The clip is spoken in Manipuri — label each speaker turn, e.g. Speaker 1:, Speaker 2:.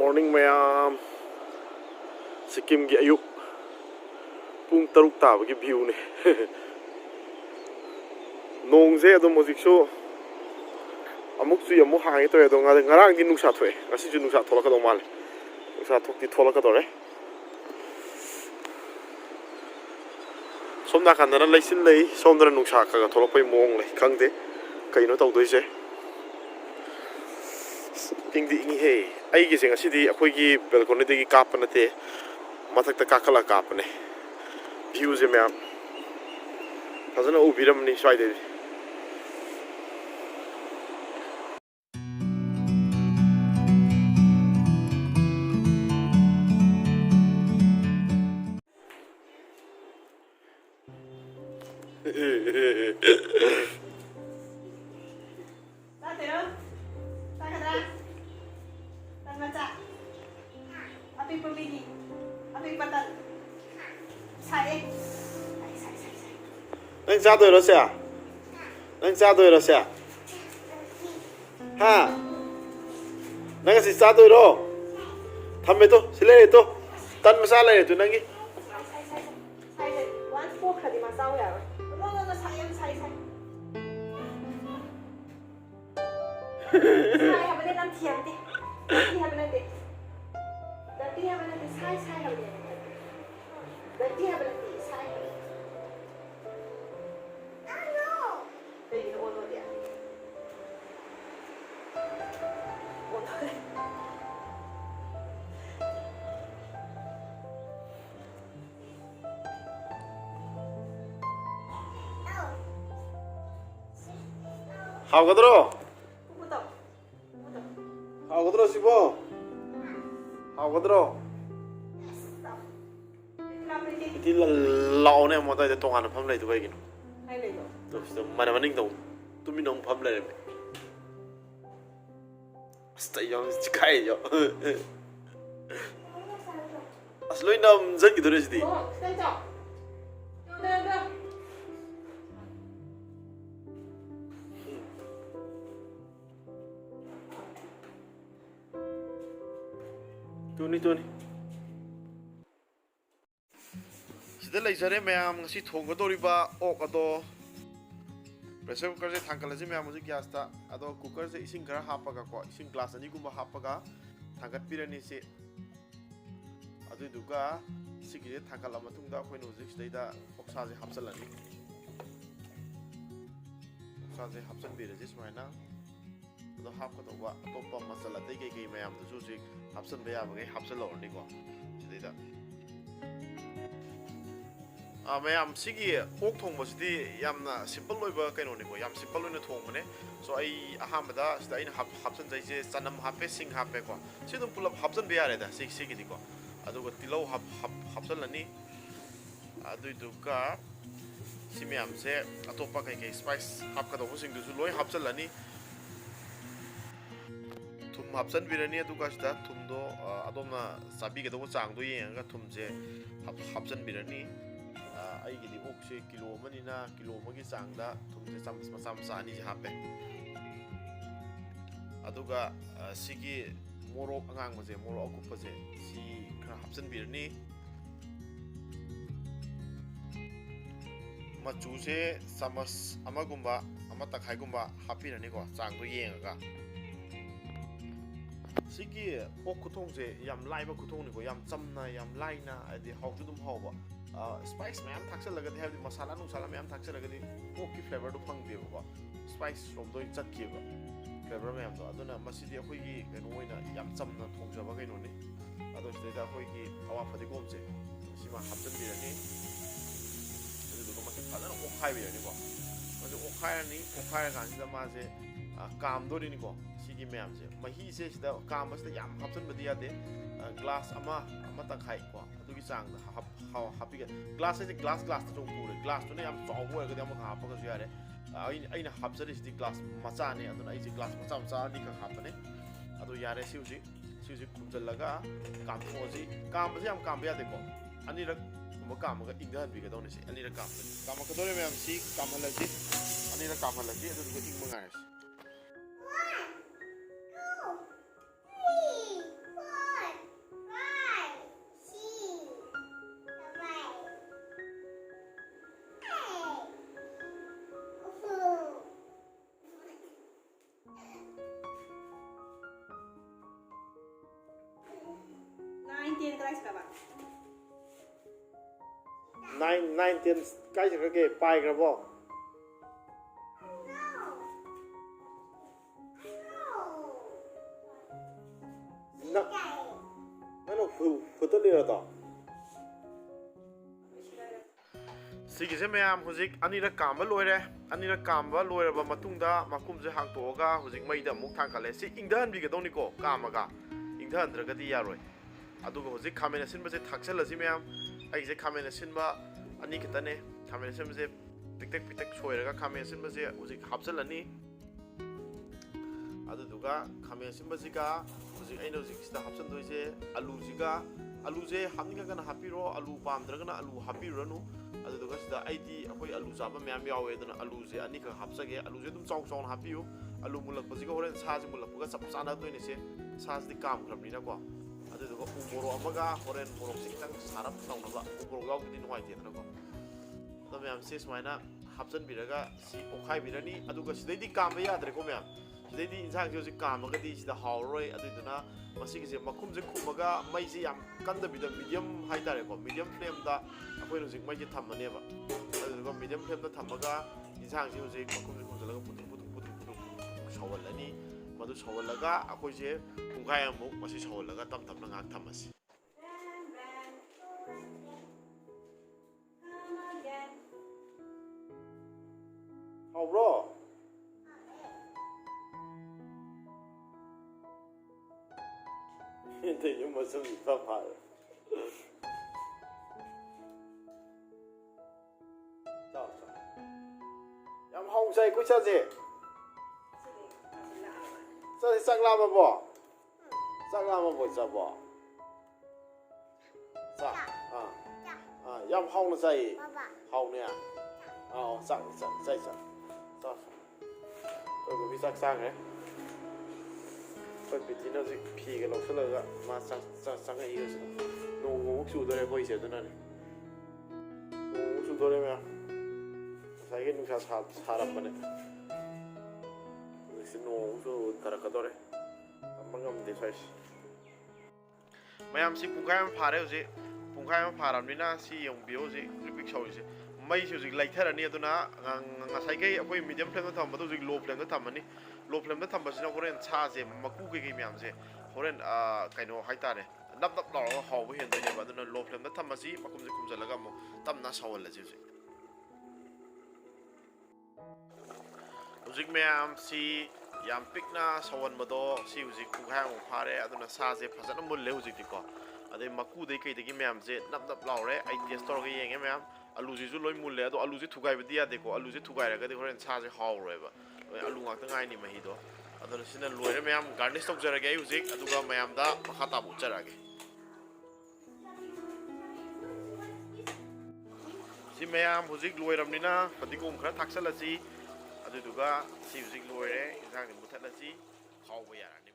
Speaker 1: morning mayam Sikkim gi ayuk pung taruk tabagi view ne nongse adom hojikso amuk su amuk hangi to edo ngarang din nungsa thoe ngasi ju nungsa tholaka do mal nungsa thokti tholaka dore somna khandana laisin lei somdana nungsa ka tholopai mong lei khangde kaino tawdoise ingdi ingi he ai gi senga sidi akhoi gi balcony de gi kapna te mathak ta kakala kapne view je map fazana ubiram ni swai de Nang cha doi ro sia nang cha doi ro sia ha nang si cha doi ro thamme to sile to tan masala le tu nangi Haugadro Haugadro sibo Haugadro Iti lao ne mo ta de tongan pham lai tu bai gino ai lai do to mana maning do tumi nong pham lai me stay young chikai yo asloi nam zan gi dore di Tuni sida laisare mayam ngasi thonggadoriba ok ado pressure cooker se thangkalaji mayam muji gas ta ado cooker se ising khara hapaga ko ising glass ani gumba hapaga thangat pirani se adu duga sigi thangkala matungda khoino hojik sidaida oksa je hapsalani oksa je hapsan biraji smaina ado hapka to wa topa masala dei ge mayam du su hapsan baya bagai hapsan lorni ko sidaida mayam sigi ok thong basidi yamna simple loiba kaino ni ko yam simple loina thong mane so ai ahamada sida ina hapsan jai je sanam hape sing hape ko sidum pulap hapsan be yare da sigi di ko aduga tilau hapsan lani adu duka simayam se atopa kai spice hapka do sing du loi hapsan lani thum hapsan birani aduga sida thum do adomna sabi ge do chang do yenga thum je hapsan birani ai gidi okse kilo manina kilo magi sangda thumse samsa ani je hape aduga sigi morok angang maje morok akupa je si khara hapsan birni machu se samas amagumba amata khaigumba hapirani ko changdo yenga sigi ok kuthong je yam laiba kuthong ni ko yam chamna yam laina adi hawju dum hawba spice mayam thaksalagadi habdi masala nusala mayam thaksalagadi okki flavor do phangde ba spice from do chakki ba flavor mayam do aduna masidi akhoi gi keno oina yam chamna thongjaba kaino ni ado sida akhoi gi hawa phadi gomje sima hapsan birani adu do ma phadana okhai birani ba adu okhai ni okhai ga sida ma je kam do ni ko sigi mayam je mahi se sida kam mas da yam hapsan badi ade glass ama ta khai ko adugi chang da happy glass is glass to pure glass to ne am chaw bo ga am ha pa ga yare ai na hap sari sti glass macha ne aduna ai glass macha ni ka ha pa ne adu yare siuji kumjal laga kam phoji kam ba am kam ya de ko ani rak mo kam ga ingda bi ga don ne si ani rak kam ka dore me am si kam la ji ani rak kam la ji adu ga ing mangai 9 10 ใกล้จะกระเกะไปครับบ่นั่นเราฝึกตัวเดียวต่อสิ่งที่แม่ยามหุ่นจิกอันนี้ละกามว่าลอยเลยอันนี้ละกามว่าลอยแล้วมาตุ้งดามาคุมจะหักตัวก็หุ่นจิกไม่ได้มุกทางกันเลยสิอิงเดินบีก็ต้องนี่ก็กามก็อิงเดินเด็กก็ดียาเลยอะดูก็หุ่นจิกคาเมนสินมาจะทักเซลสิแม่ยามไอ้จะคาเมนสินมาอันนี้ก็ตันเนี่ยคาเมนสินมาจะปิกเต็กช่วยแล้วก็คาเมนสินมาจะหุ่นจิกหับเซลนี่อะดูก็คาเมนสินมาจะก็หุ่นจิกไอ้นู่นจิกสตาหับเซลด้วยจะอาลูจิกอาลูจะหับนี่ก็นะฮับปี้โรอาลูปามเด็กก็นะอาลูฮับปี้โรนู้ಅದು ದೊಗಸ್ದ ಐತಿ ಅಕೋಯ್ ಅಲು ಜಾಬ ಮ್ಯಾಮ್ ಯಾವೇದನ ಅಲುಜೆ ಅನಿಕ ಹಬ್ಸಗೆ ಅಲುಜೆ ತುಮ್ ಚೌ ಚೌ ಹಾಪಿಯು ಅಲು ಮುಲಕ್ ಬಜಿಗ ಹೊರೆನ್ ಸಾಜಿ ಮುಲಕ್ ಬಗ ಸಪ್ ಸಾನ ತೋಯ್ನೆಸೆ ಸಾಜ್ದಿ ಕಾಮ್ ಖರಬ್ನಿನ ಕೊ ಅದು ದೊಗ ಉಮೋರೋ ಅಮಗ ಹೊರೆನ್ ಮೊರೋ ಸಿಕ್ತಂಗ್ ಸಾರಪ್ ತೌನಬ ಉಮೋರೋ ಯಾವ್ದಿ ನುವಾಯ್ತೆದನ ಕೊ ಅದು ಮ್ಯಾಮ್ ಸೆ ಸ್ಮೈನಾ ಹಬ್ಸನ್ ಬಿರಗ ಸಿ ಓಖಾಯ್ ಬಿರನಿ ಅದುಗ ಸಿದೈದಿ ಕಾಮ್ ಯಾದ್ರೆ ಕೊ ಮ್ಯಾಮ್ ಸಿದೈದಿ ಇನ್ಸಾಂಗ್ ಜೋಜಿ ಕಾಮಗದಿ ಸಿದ ಹಾವ್ರೋಯ್ ಅದುದನ ಮಸಿಗಿಸೆ ಮಖುಮ್ಜೆ ಖುಮಗ ಮೈಸೆ ಯಾಮ್ ಕಂದಬಿದ ಮೀಡಿಯಂ ಹಾಯ್ತಾರೆ ಕೊ ಮೀಡಿಯಂ ಫ್ಲೇಮ್ ದ ꯑꯩꯈꯣꯏꯅ ꯍꯧꯖꯤꯛ ꯃꯩꯁꯦ ꯊꯝꯃꯅꯦꯕ ꯑꯗꯨꯗꯨꯒ ꯃꯤꯗꯤꯌꯝ ꯐ꯭ꯂꯦꯝꯗ ꯊꯝꯃꯒ ꯌꯦꯟꯁꯥꯡꯁꯦ ꯍꯧꯖꯤꯛ ꯃꯈꯨꯝꯁꯦ ꯈꯨꯝꯖꯤꯜꯂꯒ ꯄꯨꯊꯨꯛ ꯁꯧꯍꯜꯂꯅꯤ ꯃꯗꯨ ꯁꯧꯍꯜꯂꯒ ꯑꯩꯈꯣꯏꯁꯦ ꯄꯨꯡꯈꯥꯏ ꯑꯃꯨꯛ ꯃꯁꯤ ꯁꯧꯍꯜꯂꯒ ꯇꯞ ꯇꯞꯅ ꯉꯥꯏꯍꯥꯛ ꯊꯝꯃꯁꯤ ꯍꯥꯎꯕ꯭ꯔꯣ ꯌꯨꯝ ꯃꯁꯨꯝ ꯏꯐ ꯐꯥꯔꯦ ꯌꯥꯝ ꯍꯥꯎꯖꯩ ꯑꯩꯈꯣꯏ ꯆꯥꯁꯦ ꯆꯥꯛ ꯂꯥꯝꯃꯕꯣ ꯆꯥꯛ ꯂꯥꯝꯃꯕꯣ ꯆꯥꯕꯣ ꯆꯥꯛ ꯌꯥꯝ ꯍꯥꯎꯅ ꯆꯥꯏꯌꯦ ꯍꯥꯎꯅꯦ ꯆꯥꯛ ꯆꯥꯏ ꯑꯩꯈꯣꯏ ꯕꯣꯕꯤ ꯆꯥꯛ ꯆꯥꯈ꯭ꯔꯦ ꯑꯩꯈꯣꯏ ꯄꯤꯇꯤꯅ ꯍꯧꯖꯤꯛ ꯐꯤꯒ ꯂꯧꯁꯤꯜꯂꯒ ꯃꯥ ꯆꯪꯉꯛꯏ ꯍꯧꯖꯤꯛ ꯅꯣꯡꯃꯨꯛ ꯆꯨꯗꯣꯔꯦ ꯑꯩꯈꯣꯏꯁꯦ ꯑꯗꯨꯅꯅꯦ ꯅꯣꯡꯃꯨꯛ ꯆꯨꯗꯣꯔꯦ ꯃꯌꯥꯝ ꯉꯁꯥꯏꯒꯤ ꯅꯨꯡꯁꯥ ꯁꯥꯔꯝꯕꯅꯦ ꯍꯧꯖꯤꯛꯁꯤ ꯅꯣꯡꯁꯨ ꯇꯥꯔꯛꯀꯗꯧꯔꯦ ꯇꯝꯕ ꯉꯝꯗꯦ ꯁ꯭ꯋꯥꯏꯁꯦ ꯃꯌꯥꯝꯁꯤ ꯄꯨꯡꯈꯥꯏ ꯑꯃ ꯐꯥꯔꯦ ꯍꯧꯖꯤꯛ ꯄꯨꯡꯈꯥꯏ ꯑꯃ ꯐꯥꯔꯕꯅꯤꯅ ꯁꯤ ꯌꯦꯡꯕꯤꯌꯨ ꯍꯧꯖꯤꯛ ꯄꯤꯛ ꯁꯧꯔꯤꯁꯦ ꯃꯩꯁꯤ ꯍꯧꯖꯤꯛ ꯂꯩꯊꯔꯅꯤ ꯑꯗꯨꯅ ꯉꯁꯥꯏꯈꯩ ꯑꯩꯈꯣꯏ ꯃꯤꯗꯤꯌꯝ ꯐ꯭ꯂꯦꯝꯗ ꯊꯝꯕꯗꯣ ꯍꯧꯖꯤꯛ ꯂꯣ ꯐ꯭ꯂꯦꯝꯗ ꯊꯝꯃꯅꯤ ꯂꯣ ꯐ꯭ꯂꯦꯝꯗ ꯊꯝꯕꯁꯤꯅ ꯍꯣꯔꯦꯟ ꯁꯥꯁꯦ ꯃꯀꯨ ꯀꯩꯀꯩ ꯃꯌꯥꯝꯁꯦ ꯍꯣꯔꯦꯟ ꯀꯩꯅꯣ ꯍꯥꯏꯇꯥꯔꯦ ꯅꯞ ꯅꯞ ꯂꯥꯎꯔꯒ ꯍꯥꯎꯕ ꯍꯦꯟꯗꯣꯏꯅꯦꯕ ꯑꯗꯨꯅ ꯂꯣ ꯐ꯭ꯂꯦꯝꯗ ꯊꯝꯃꯁꯤ ꯃꯈꯨꯝꯁꯦ ꯈꯨꯝꯖꯤꯜꯂꯒ ꯑꯃꯨꯛ ꯇꯞꯅ ꯁꯧꯍꯜꯂꯁꯤ ꯍꯧꯖꯤꯛ ꯃꯌꯥꯝꯁꯤ ꯌꯥꯝ ꯄꯤꯛꯅ ꯁꯧꯍꯟꯕꯗꯣ ꯁꯤ ꯍꯧꯖꯤꯛ ꯄꯨꯡꯈꯥꯏꯃꯨꯛ ꯐꯥꯔꯦ ꯑꯗꯨꯅ ꯁꯥꯁꯦ ꯐꯖꯅ ꯃꯨꯜꯂꯦ ꯍꯧꯖꯤꯛꯇꯤꯀꯣ ꯑꯗꯩ ꯃꯀꯨꯗꯩ ꯀꯩꯗꯒꯤ ꯃꯌꯥꯝꯁꯦ ꯅꯞ ꯅꯞ ꯂꯥꯎꯔꯦ ꯑꯩ ꯇꯦꯁ ꯇꯧꯔꯒ ꯌꯦꯡꯉꯦ ꯃꯌꯥꯝ ꯑꯂꯨꯁꯤꯁꯨ ꯂꯣꯏ ꯃꯨꯜꯂꯦ ꯑꯗꯣ ꯑꯂꯨꯁꯦ ꯊꯨꯒꯥꯏꯕꯗꯤ ꯌꯥꯗꯦꯀꯣ ꯑꯂꯨꯁꯦ ꯊꯨꯒꯥꯏꯔꯒꯗꯤ ꯍꯣꯔꯦꯟ ꯁꯥꯁꯦ ꯍꯥꯎꯔꯣꯏꯕ ꯂꯣꯏ ꯑꯂꯨ ꯉꯥꯛꯇ ꯉꯥꯏꯅꯤ ꯃꯍꯤꯗꯣ ꯑꯗꯨꯅ ꯁꯤꯅ ꯂꯣꯏꯔꯦ ꯃꯌꯥꯝ ꯒꯥꯔꯅꯤꯁ ꯇꯧꯖꯔꯒꯦ ꯑꯩ ꯍꯧꯖꯤꯛ ꯑꯗꯨꯒ ꯃꯌꯥꯝꯗ ꯃꯈꯥ ꯇꯥꯕ ꯎꯠꯆꯔꯛꯑꯒꯦ ꯁꯤ ꯃꯌꯥꯝ ꯍꯧꯖꯤꯛ ꯂꯣꯏꯔꯕꯅꯤ나 ꯐꯗꯤꯒꯣꯝ ꯈꯔ ꯊꯥꯛꯆꯜꯂꯁꯤ ꯑꯗꯨꯗꯨꯒ ꯁꯤ ꯍꯧꯖꯤꯛ ꯂꯣꯏꯔꯦ ꯏꯟꯁꯥꯡꯁꯦ ꯃꯨꯊꯠꯂꯁꯤ ꯈꯥꯎꯕ ꯌꯥꯔꯅꯤ